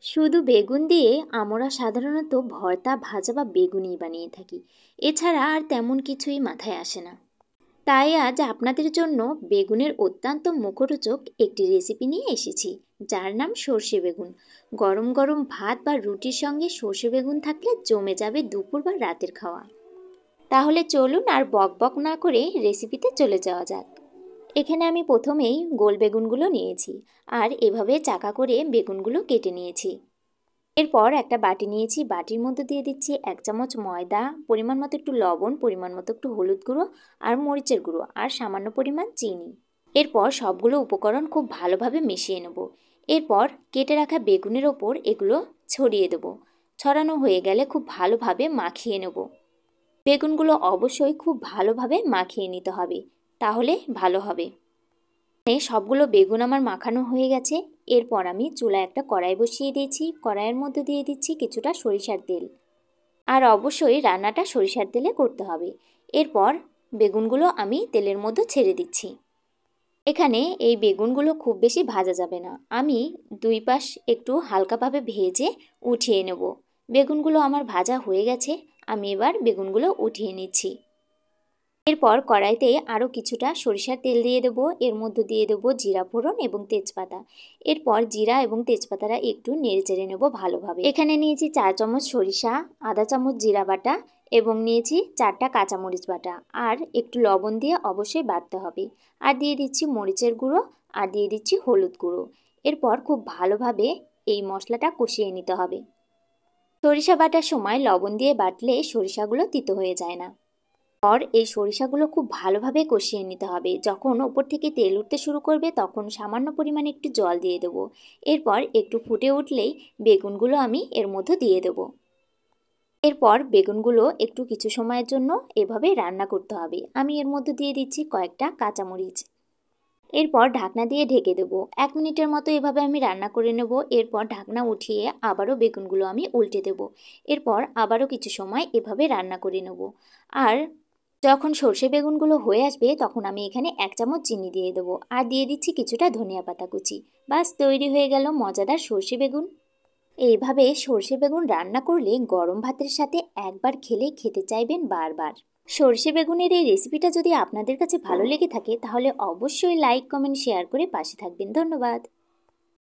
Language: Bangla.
শুধু বেগুন দিয়ে আমরা সাধারণত ভর্তা ভাজা বা বেগুনি বানিয়ে থাকি। এছাড়া আর তেমন কিছুই মাথায় আসে না। তাই আজ আপনাদের জন্য বেগুনের অত্যন্ত মুখরোচক একটি রেসিপি নিয়ে এসেছি, যার নাম সর্ষে বেগুন। গরম গরম ভাত বা রুটির সঙ্গে সর্ষে বেগুন থাকলে জমে যাবে দুপুর বা রাতের খাওয়া। তাহলে চলুন আর বকবক না করে রেসিপিতে চলে যাওয়া যাক। এখানে আমি প্রথমেই গোল বেগুনগুলো নিয়েছি আর এভাবে চাকা করে বেগুনগুলো কেটে নিয়েছি। এরপর একটা বাটি নিয়েছি, বাটির মধ্যে দিয়ে দিচ্ছি 1 চামচ ময়দা, পরিমাণ মতো একটু লবণ, পরিমাণ মতো একটু হলুদ গুঁড়ো আর মরিচের গুঁড়ো আর সামান্য পরিমাণ চিনি। এরপর সবগুলো উপকরণ খুব ভালোভাবে মিশিয়ে নেব। এরপর কেটে রাখা বেগুনের ওপর এগুলো ছড়িয়ে দেব। ছড়ানো হয়ে গেলে খুব ভালোভাবে মাখিয়ে নেব। বেগুনগুলো অবশ্যই খুব ভালোভাবে মাখিয়ে নিতে হবে, তাহলে ভালো হবে। সবগুলো বেগুন আমার মাখানো হয়ে গেছে। এরপর আমি চুলায় একটা কড়াই বসিয়ে দিয়েছি। কড়াইয়ের মধ্যে দিয়ে দিচ্ছি কিছুটা সরিষার তেল। আর অবশ্যই রান্নাটা সরিষার তেলে করতে হবে। এরপর বেগুনগুলো আমি তেলের মধ্যে ছেড়ে দিচ্ছি। এখানে এই বেগুনগুলো খুব বেশি ভাজা যাবে না, আমি দুই পাশ একটু হালকাভাবে ভেজে উঠিয়ে নেব। বেগুনগুলো আমার ভাজা হয়ে গেছে, আমি এবার বেগুনগুলো উঠিয়ে নিচ্ছি। এরপর কড়াইতে আরও কিছুটা সরিষার তেল দিয়ে দেবো। এর মধ্যে দিয়ে দেবো জিরা ফোড়ন এবং তেজপাতা। এরপর জিরা এবং তেজপাতাটা একটু নেড়ে চেড়ে নেবো ভালোভাবে। এখানে নিয়েছি 4 চামচ সরিষা, আধা চামচ জিরা বাটা এবং নিয়েছি 4টা কাঁচামরিচ বাটা। আর একটু লবণ দিয়ে অবশ্যই বাটতে হবে। আর দিয়ে দিচ্ছি মরিচের গুঁড়ো আর দিয়ে দিচ্ছি হলুদ গুঁড়ো। এরপর খুব ভালোভাবে এই মশলাটা কষিয়ে নিতে হবে। সরিষা বাটার সময় লবণ দিয়ে বাটলে সরিষাগুলো তিতো হয়ে যায় না। পর এই সরিষাগুলো খুব ভালোভাবে কষিয়ে নিতে হবে। যখন ওপর থেকে তেল উঠতে শুরু করবে তখন সামান্য পরিমাণে একটু জল দিয়ে দেবো। এরপর একটু ফুটে উঠলেই বেগুনগুলো আমি এর মধ্যে দিয়ে দেবো। এরপর বেগুনগুলো একটু কিছু সময়ের জন্য এভাবে রান্না করতে হবে। আমি এর মধ্যে দিয়ে দিচ্ছি কয়েকটা কাঁচামরিচ। এরপর ঢাকনা দিয়ে ঢেকে দেবো। 1 মিনিটের মতো এভাবে আমি রান্না করে নেব। এরপর ঢাকনা উঠিয়ে আবারও বেগুনগুলো আমি উল্টে দেব। এরপর আবারও কিছু সময় এভাবে রান্না করে নেব। আর যখন সর্ষে বেগুনগুলো হয়ে আসবে তখন আমি এখানে 1 চামচ চিনি দিয়ে দেবো আর দিয়ে দিচ্ছি কিছুটা ধনিয়া পাতা কুচি। বাস তৈরি হয়ে গেল মজাদার সর্ষে বেগুন। এইভাবে সর্ষে বেগুন রান্না করলে গরম ভাতের সাথে একবার খেলে খেতে চাইবেন বারবার। সর্ষে বেগুনের এই রেসিপিটা যদি আপনাদের কাছে ভালো লেগে থাকে তাহলে অবশ্যই লাইক, কমেন্ট, শেয়ার করে পাশে থাকবেন। ধন্যবাদ।